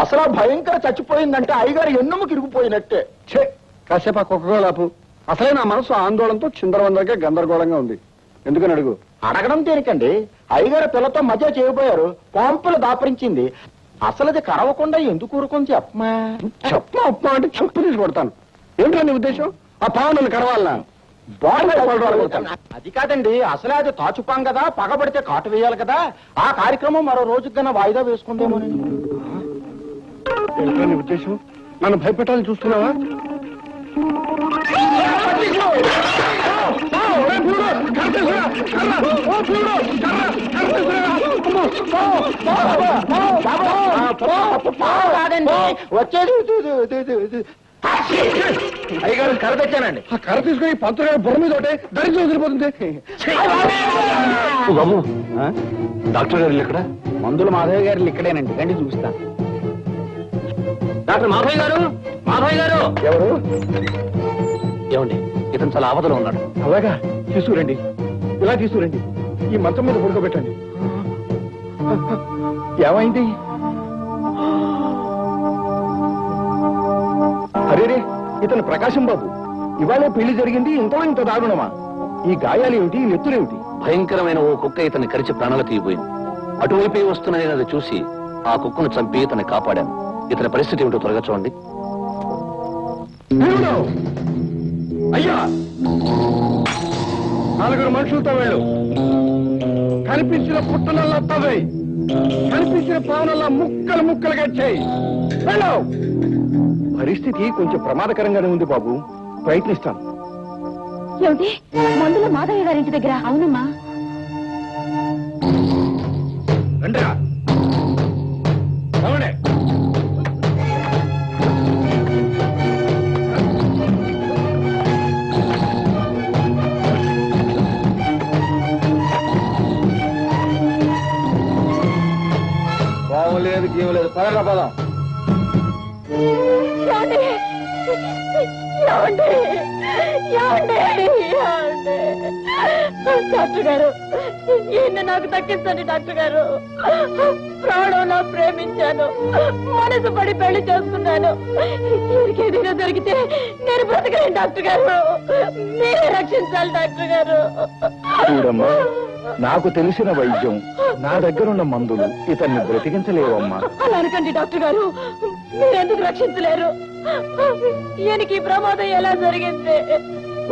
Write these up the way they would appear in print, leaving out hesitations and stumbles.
అసలు భయంకర చచ్చిపోయిందంటే అయ్యగారు ఎన్నుముకి ఇరిగిపోయినట్టే. కాసేపు ఆ కుక్కగోళాపు. అసలే నా మనసు ఆందోళనతో చిందరవందరగా గందరగోళంగా ఉంది. ఎందుకని అడుగు. అడగడం దేనికండి? అయ్యగారు పిల్లతో మధ్య చేయబోయారు, పాంపులు దాపరించింది. అసలు అది కరవకుండా ఎందుకు ఊరుకొని చెప్పమా? చెప్పమా అంటే చెప్పు తీసి కొడతాను. ఏంటో నీ ఉద్దేశం? ఆ పావు నన్ను కరవాలనా? అది కాదండి, అసలే అది తాచుపాం కదా, పగబడితే కాటు వేయాలి కదా. ఆ కార్యక్రమం మరో రోజు కన్నా వాయిదా వేసుకుందేమో. ఏంటో నీ ఉద్దేశం? నన్ను భయపెట్టాలని చూస్తున్నావా? వచ్చేది అయ్యగారు కర్ర తెచ్చానండి. ఆ కర్ర తీసుకుని పంతులు గారు బుర్ర మీద ఒకటే దరిద్రం వదిలిపోతుంది. బాబు, డాక్టర్ గారు ఇక్కడ? మందులు మాధవ్ గారు ఇక్కడేనండి, రండి చూపిస్తాను. డాక్టర్ మాధవ్ గారు, మాధవ్ గారు. ఎవరు? ఏమండి, ఇతను చాలా ఆపదలో ఉన్నాడు. అలాగా, తీసుకురండి. ఇలా తీసుకురండి. ఈ మంచం మీద పడుకోబెట్టండి. ఏమైంది? అరేరే, ఇతను ప్రకాశం బాబు. ఇవాళే పెళ్లి జరిగింది, ఇంతలో ఇంత దారుణమా? ఈ గాయాలు ఏమిటి, ఈ నెత్తురేమిటి? భయంకరమైన ఓ కుక్క ఇతన్ని కరిచి ప్రాణాలు తీయబోయింది. అటువైపే వస్తున్నది చూసి ఆ కుక్కను చంపి ఇతన్ని కాపాడాను. ఇతని పరిస్థితి ఏమిటో త్వరగా చూడండి. అయ్యా, 4 మనుషులతో వెళ్ళు. కనిపించిన పుట్టనల్లా తవ్వేయి, కనిపించిన పావునల్లా ముక్కలు ముక్కలుగా చేయి. వెళ్ళు. పరిస్థితి కొంచెం ప్రమాదకరంగానే ఉంది బాబు, ప్రయత్నిస్తాం. ఏమిటి మందుల మాధయ్య గారింటి దగ్గర? అవునమ్మా. రండిరా. బాగులేదు, గీవలేదు, పదరా పదం. డాక్టర్ గారు, ఈయన నాకు దక్కించండి డాక్టర్ గారు. ప్రాణంలో ప్రేమించాను, మనసు పడి పెళ్లి చేసుకున్నాను. ఏదైనా దొరికితే నేను బ్రతకలేను డాక్టర్ గారు, మీరే రక్షించాలి డాక్టర్ గారు. చూడమ్మా, నాకు తెలిసిన వైద్యం, నా దగ్గరున్న మందులు ఇతన్ని బ్రతికించలేవమ్మా. అలా అనకండి డాక్టర్ గారు, మీరెందుకు రక్షించలేరు? ఈయనకి ప్రమాదం ఎలా జరిగింది?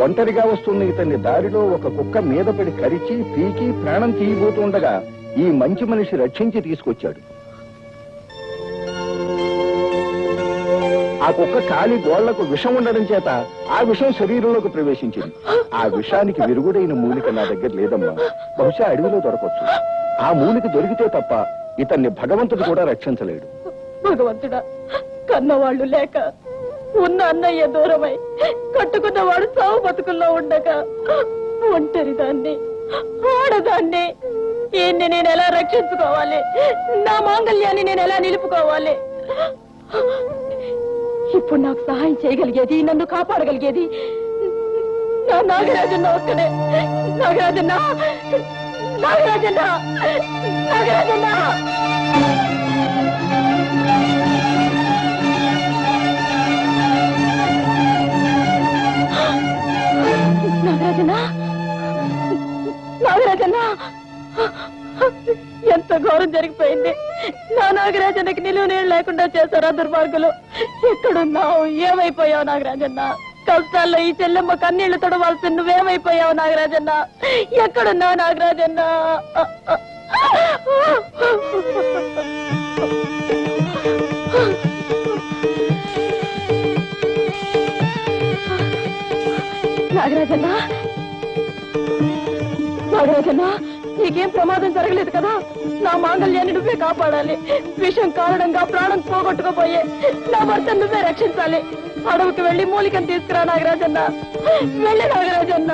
ఒంటరిగా వస్తున్న ఇతన్ని దారిలో ఒక కుక్క మీద పడి కరిచి పీకి ప్రాణం తీయబోతుండగా ఈ మంచి మనిషి రక్షించి తీసుకొచ్చాడు. ఆ కుక్క కాలి గోళ్లకు విషం ఉండడం చేత ఆ విషం శరీరంలోకి ప్రవేశించింది. ఆ విషానికి విరుగుడైన మూలిక నా దగ్గర లేదమ్మా. బహుశా అడవిలో దొరకవచ్చు. ఆ మూలిక దొరికితే తప్ప ఇతన్ని భగవంతుడు కూడా రక్షించలేడు. భగవంతుడా, కన్నవాళ్లు లేక, ఉన్న అన్నయ్య దూరమై, కట్టుకున్నవాడు సావు బతుకుల్లో ఉండగా ఒంటరి దాన్ని, ఆడదాన్ని, ఈయన్ని నేను ఎలా రక్షించుకోవాలి? నా మాంగళ్యాన్ని నేను ఎలా నిలుపుకోవాలి? ఇప్పుడు నాకు సహాయం చేయగలిగేది, నన్ను కాపాడగలిగేది నా నాగరాజన్న ఒక్కడే. నాగరాజన్న, నాగరాజన్న, నాగరాజన్న. నాగరాజన్న, నాగరాజన్న, ఎంత ఘోరం జరిగిపోయింది. నా నాగరాజన్నకి నిలువ నీళ్ళు లేకుండా చేశారా దుర్మార్గులు? ఎక్కడున్నావు? ఏమైపోయావు నాగరాజన్న? కష్టాల్లో ఈ చెల్లెమ్మ కన్నీళ్లు తొడవాల్సి నువ్వేమైపోయావు నాగరాజన్న? ఎక్కడున్నావు నాగరాజన్న? నాగరాజన్న, నాగరాజన్న, నీకేం ప్రమాదం జరగలేదు కదా? నా మాంగళ్యాన్ని నువ్వే కాపాడాలి. విషం కారణంగా ప్రాణం పోగొట్టుకోపోయే నా భర్త నువ్వే రక్షించాలి. అడవికి వెళ్లి మూలికను తీసుకురా నాగరాజన్న. వెళ్ళి నాగరాజన్న.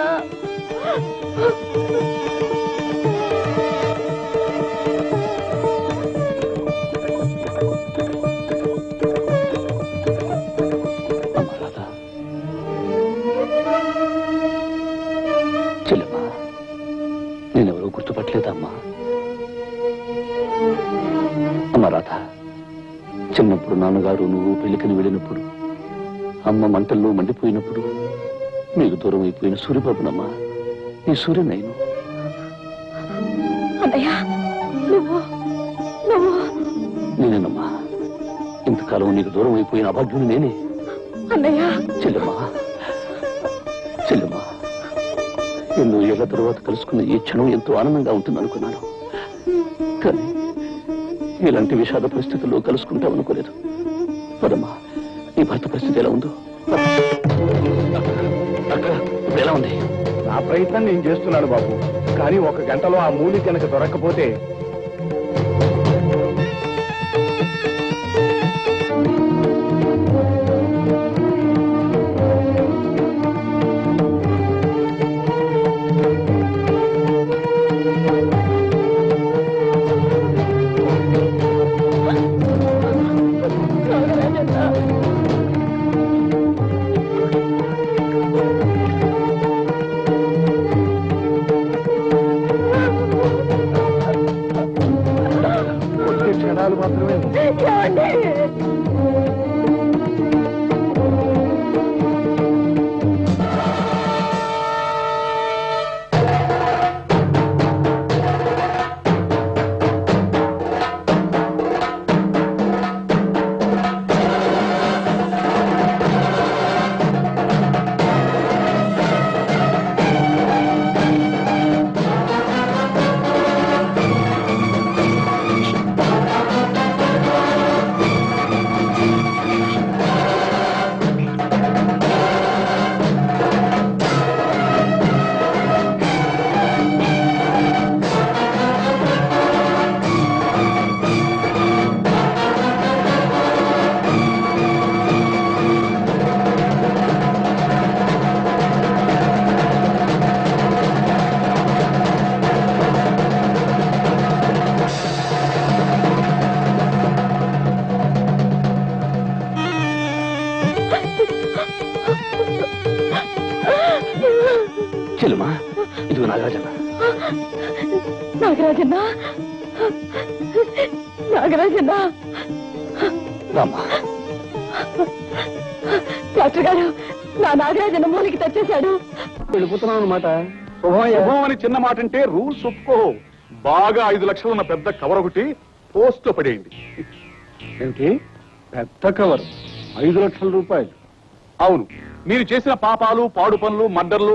చెల్లెమ్మా, నేనెవరూ గుర్తుపట్టలేదమ్మా. అమ్మ రాధ, చిన్నప్పుడు నాన్నగారు నువ్వు పెళ్లికని వెళ్ళినప్పుడు అమ్మ మంటల్లో మండిపోయినప్పుడు మీకు దూరం అయిపోయిన సూర్యబాబునమ్మా, నీ సూర్యనైను. అన్నయ్య, నువ్వు నువ్వు నేనేనమ్మా, ఇంతకాలం నీకు దూరం అయిపోయిన అభాగ్యుని నేనే. అన్నయ్య, చెల్లెమ్మా, చెల్లెమ్మా, ఎన్నో ఏళ్ల తరువాత కలుసుకున్న ఈ క్షణం ఎంతో ఆనందంగా ఉంటుంది అనుకున్నాను. కానీ ఇలాంటి విషాద పరిస్థితుల్లో కలుసుకుంటాం అనుకోలేదు. పదమ్మా, నీ భర్త పరిస్థితి ఎలా ఉందో. ఇప్పుడు ఎలా ఉంది? నా ప్రయత్నం నేను చేస్తున్నాను బాబు, కానీ 1 గంటలో ఆ మూలిక కనుక దొరక్కపోతే కొద్ది క్షణాలు మాత్రమే ఉంది. ఏమండి? చెల్లెమ్మా, ఇదిగో నాగరాజన్న. నాగరాజన్న, నాగరాజన్న, రామ్మా. డాక్టర్ గారు, నా నాగరాజన్న మూలికి తెచ్చేశాడు. వెళ్ళిపోతున్నాను అనమాట. శుభం అని చిన్న మాట అంటే రూల్స్ ఒప్పుకో. బాగా 5 లక్షలు ఉన్న పెద్ద కవర్ ఒకటి పోస్ట్ లో పడేయండి. ఏమిటి పెద్ద కవర్? 5 లక్షల రూపాయలు? అవును, మీరు చేసిన పాపాలు, పాడు పనులు, మర్డర్లు,